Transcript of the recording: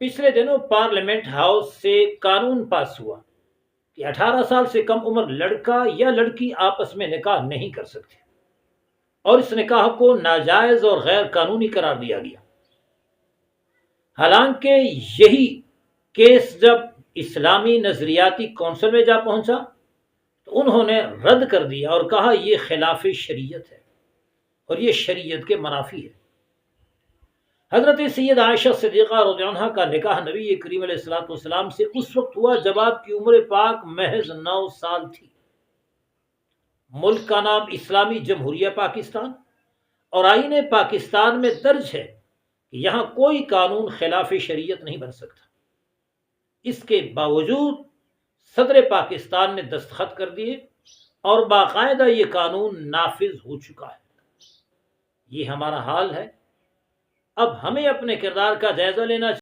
पिछले दिनों parliament house से कानून पास हुआ कि 18 साल से कम उम्र लड़का या लड़की आपस में निकाह नहीं कर सकते और इस निकाह को नाजायज और गैर कानूनी करार दिया गया। हालांकि यही केस जब इस्लामी नजरियाती कौंसिल में जा पहुंचा तो उन्होंने रद्द कर दिया और कहा यह खिलाफ शरीयत है और यह शरीयत के मनाफी है। हजरत सैयद आयशा सिद्दीक़ा रज़ियल्लाहु अन्हा का निकाह नबी करीम अलैहिस्सलाम से उस वक्त हुआ जब आपकी उम्र पाक महज 9 साल थी। मुल्क का नाम इस्लामी जमहूरिया पाकिस्तान और आईन पाकिस्तान में दर्ज है कि यहाँ कोई कानून खिलाफ शरीयत नहीं बन सकता। इसके बावजूद सदर पाकिस्तान ने दस्तखत कर दिए और बाकायदा ये कानून नाफिज हो चुका है। ये हमारा हाल है। अब हमें अपने किरदार का जायजा लेना